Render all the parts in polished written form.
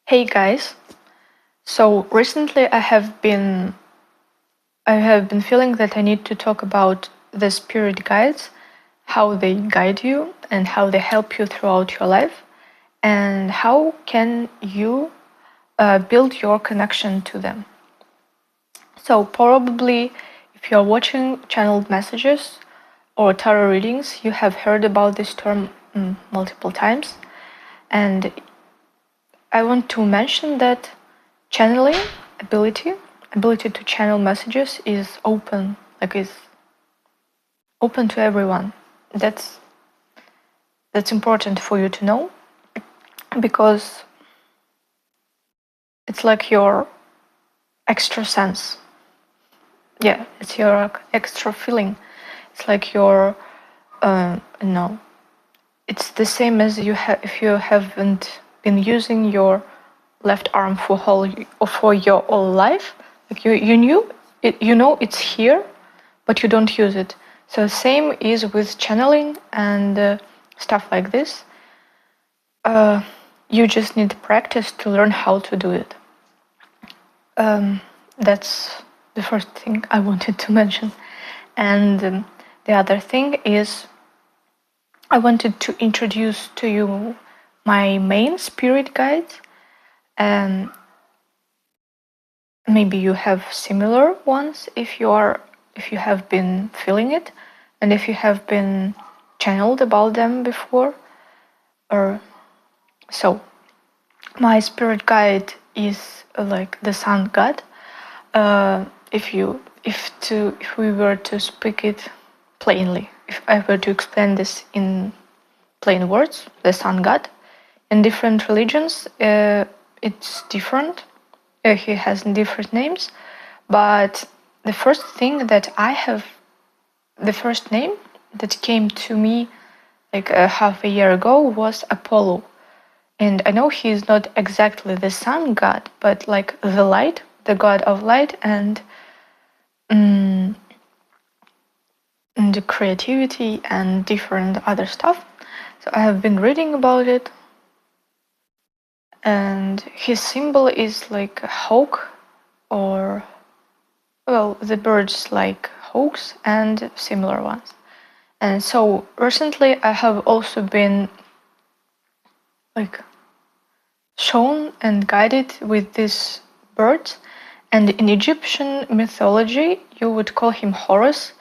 Hey guys. So recently I have been feeling that I need to talk about the spirit guides, how they guide you and how they help you throughout your life, and how can you build your connection to them. So probably if you're watching channeled messages or tarot readings, you have heard about this term multiple times, and I want to mention that channeling ability to channel messages is open to everyone. That's important for you to know, because it's like your extra sense. Yeah, it's your extra feeling. It's like your no. It's the same as if you haven't been using your left arm for your whole life. Like you knew it, you know it's here, but you don't use it. So same is with channeling and stuff like this. You just need practice to learn how to do it. That's the first thing I wanted to mention. And the other thing is I wanted to introduce to you my main spirit guides. And maybe you have similar ones if you have been feeling it, and if you have been channeled about them before. Or so my spirit guide is like the sun god. If we were to speak it plainly, if I were to explain this in plain words, the sun god. In different religions, it's different. He has different names, but the first name that came to me like half a year ago was Apollo. And I know he is not exactly the sun god, but like the light, the god of light and the creativity and different other stuff. So I have been reading about it, and his symbol is like a hawk, or well, the birds like hawks and similar ones. And so recently I have also been like shown and guided with these birds. And in Egyptian mythology, you would call him Horus,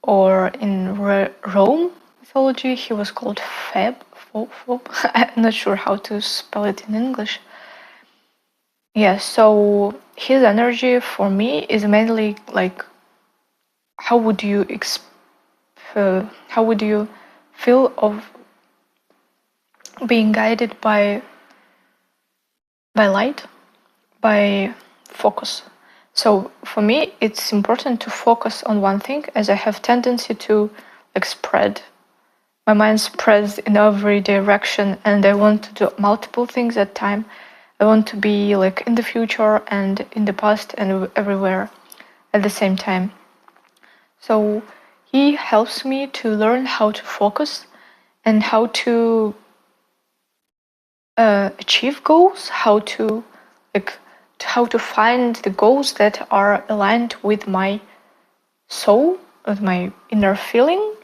or in Rome mythology, he was called Feb. I'm not sure how to spell it in English. Yeah, so his energy for me is mainly like, how would you feel of being guided by light, by focus. So for me, it's important to focus on one thing, as I have tendency to like spread. My mind spreads in every direction, and I want to do multiple things at a time. I want to be like in the future and in the past and everywhere at the same time. So he helps me to learn how to focus and how to achieve goals, how to find the goals that are aligned with my soul, with my inner feeling.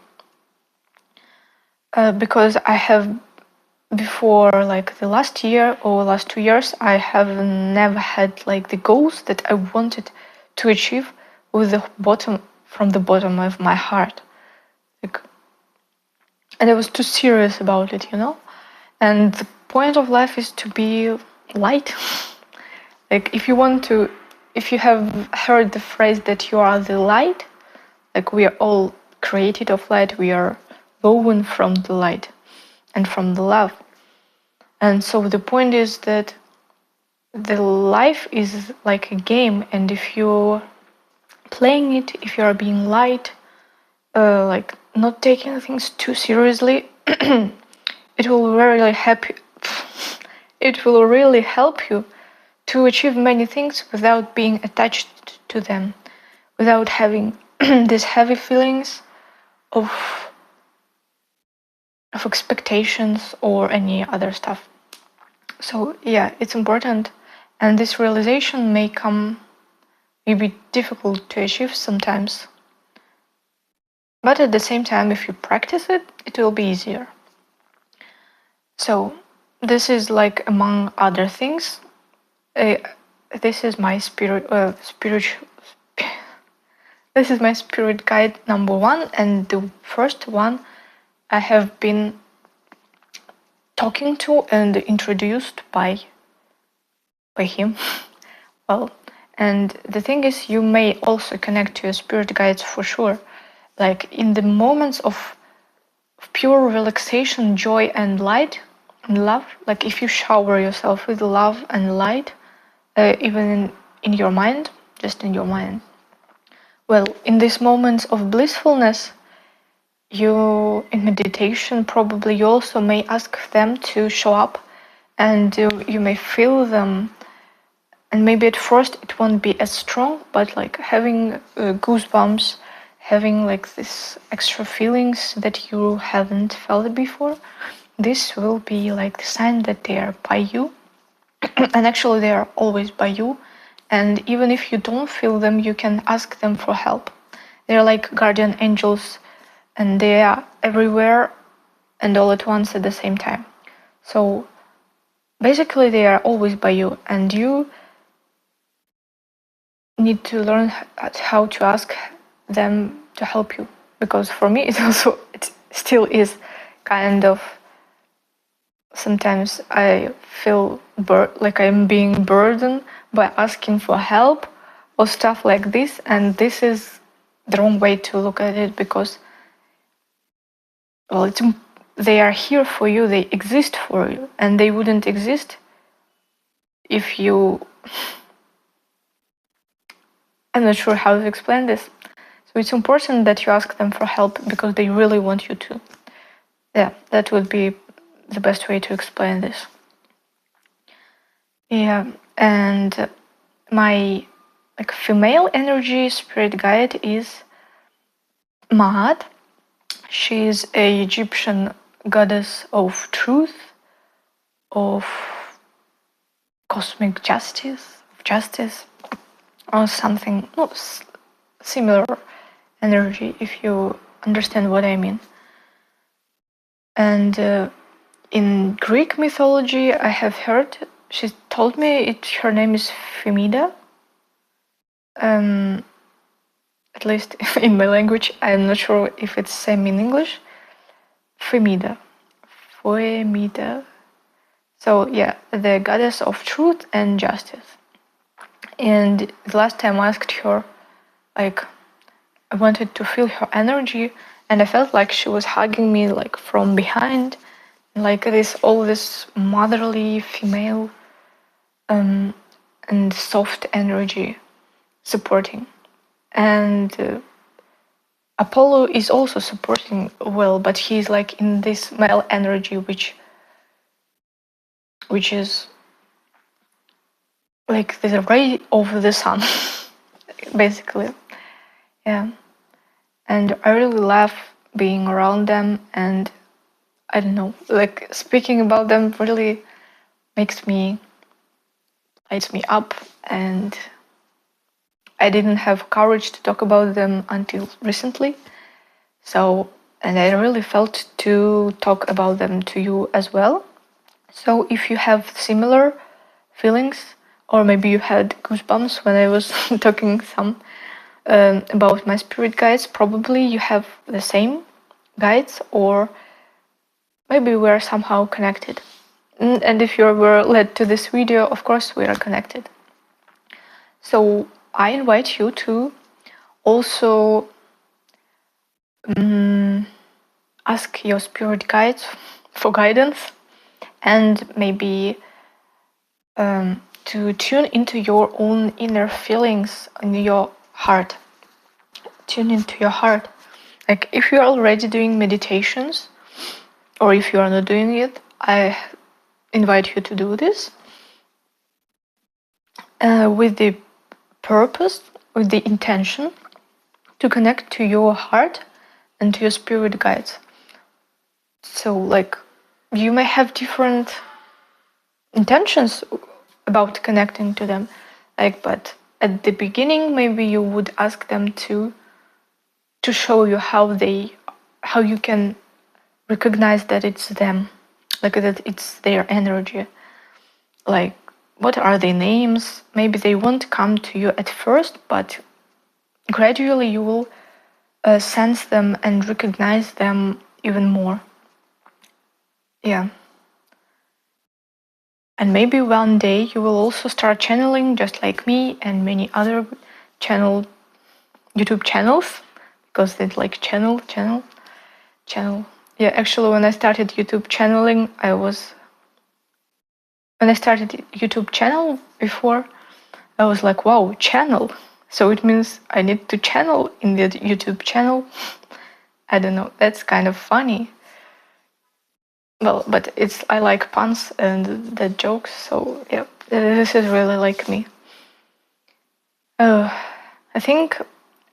Because I have, before like the last year or last 2 years, I have never had like the goals that I wanted to achieve from the bottom of my heart. And I was too serious about it, And the point of life is to be light. Like if you have heard the phrase that you are the light, like we are all created of light, we are woven from the light and from the love. And so the point is that the life is like a game, and if you're playing it, if you are being light, like not taking things too seriously, it will really help you. It will really help you to achieve many things without being attached to them, without having these heavy feelings of expectations or any other stuff. So yeah, it's important, and this realization may be difficult to achieve sometimes, but at the same time, if you practice it, it will be easier. So this is like, among other things, this is my this is my spirit guide number 1, and the first one I have been talking to and introduced by him. Well, and the thing is, you may also connect to your spirit guides for sure. Like in the moments of pure relaxation, joy and light and love, like if you shower yourself with love and light, even in your mind, just in your mind. Well, in these moments of blissfulness, you, in meditation, probably you also may ask them to show up, and you may feel them. And maybe at first it won't be as strong, but like having goosebumps, having like this extra feelings that you haven't felt before, this will be like the sign that they are by you. And actually they are always by you. And even if you don't feel them, you can ask them for help. They're like guardian angels, and they are everywhere and all at once at the same time. So basically they are always by you, and you need to learn how to ask them to help you, because for me it still is kind of, sometimes I feel like I'm being burdened by asking for help or stuff like this, and this is the wrong way to look at it, because well, they are here for you, they exist for you, and they wouldn't exist if you I'm not sure how to explain this. So it's important that you ask them for help because they really want you to. Yeah, that would be the best way to explain this. Yeah, and my like female energy spirit guide is Maat. She is a Egyptian goddess of truth, of cosmic justice, or something similar energy, if you understand what I mean. And in Greek mythology, I have heard, she told me her name is Femida. At least in my language, I'm not sure if it's same in English. Femida. So yeah, the goddess of truth and justice. And the last time I asked her, like, I wanted to feel her energy, and I felt like she was hugging me like from behind, like all this motherly female and soft energy supporting. And Apollo is also supporting well, but he's like in this male energy, which is like the ray of the sun, basically. Yeah. And I really love being around them, and I don't know, like speaking about them really lights me up, and I didn't have courage to talk about them until recently. So, and I really felt to talk about them to you as well. So if you have similar feelings, or maybe you had goosebumps when I was talking about my spirit guides, probably you have the same guides, or maybe we're somehow connected. And if you were led to this video, of course we are connected. So I invite you to also ask your spirit guides for guidance, and maybe to tune into your own inner feelings in your heart. Tune into your heart. Like if you're already doing meditations, or if you are not doing it, I invite you to do this with the purpose, with the intention to connect to your heart and to your spirit guides. So like you may have different intentions about connecting to them. But at the beginning, maybe you would ask them to show you how you can recognize that it's them, that it's their energy. What are their names? Maybe they won't come to you at first, but gradually you will sense them and recognize them even more. Yeah. And maybe one day you will also start channeling, just like me and many other YouTube channels, because it's like channel. Yeah, actually, when I started YouTube channeling, when I started YouTube channel before, I was like, wow, channel. So it means I need to channel in the YouTube channel. I don't know, that's kind of funny. Well, but I like puns and the jokes, so yeah, this is really like me. I think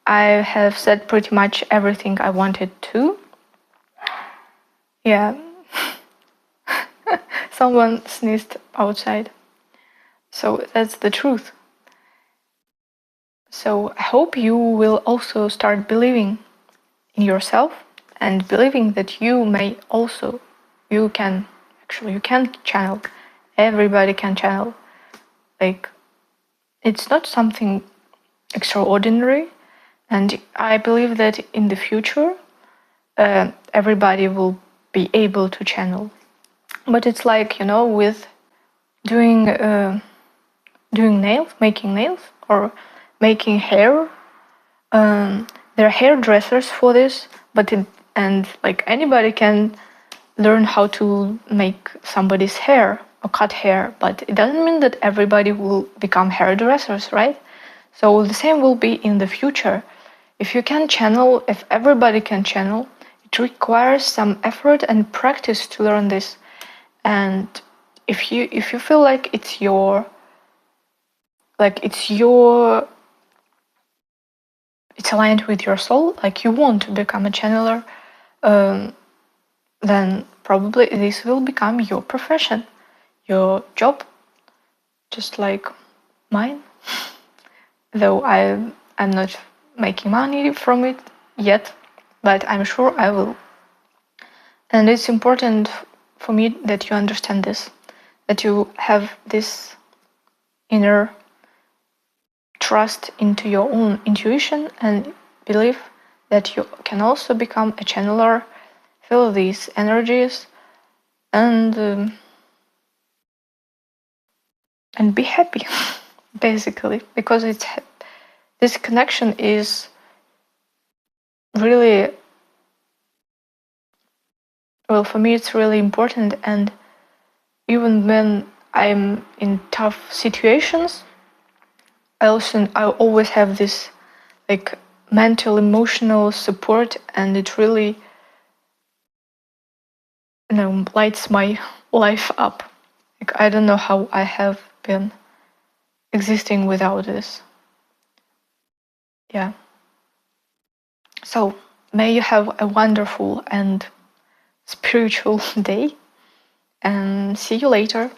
I have said pretty much everything I wanted to. Yeah. Someone sneezed outside. So that's the truth. So I hope you will also start believing in yourself and believing that you can channel. Everybody can channel. It's not something extraordinary, and I believe that in the future everybody will be able to channel. But it's with doing nails, making nails, or making hair. There are hairdressers for this, and anybody can learn how to make somebody's hair or cut hair, but it doesn't mean that everybody will become hairdressers, right? So the same will be in the future. If everybody can channel, it requires some effort and practice to learn this. And if you feel like it's aligned with your soul, like you want to become a channeler, then probably this will become your profession, your job, just like mine. Though I'm not making money from it yet, but I'm sure I will. And it's important for me that you understand this, that you have this inner trust into your own intuition and believe that you can also become a channeler, feel these energies, and be happy, basically, because this connection is really, well, for me it's really important. And even when I'm in tough situations, I always have this mental, emotional support, and it really lights my life up. I don't know how I have been existing without this. Yeah. So may you have a wonderful and spiritual day, and see you later.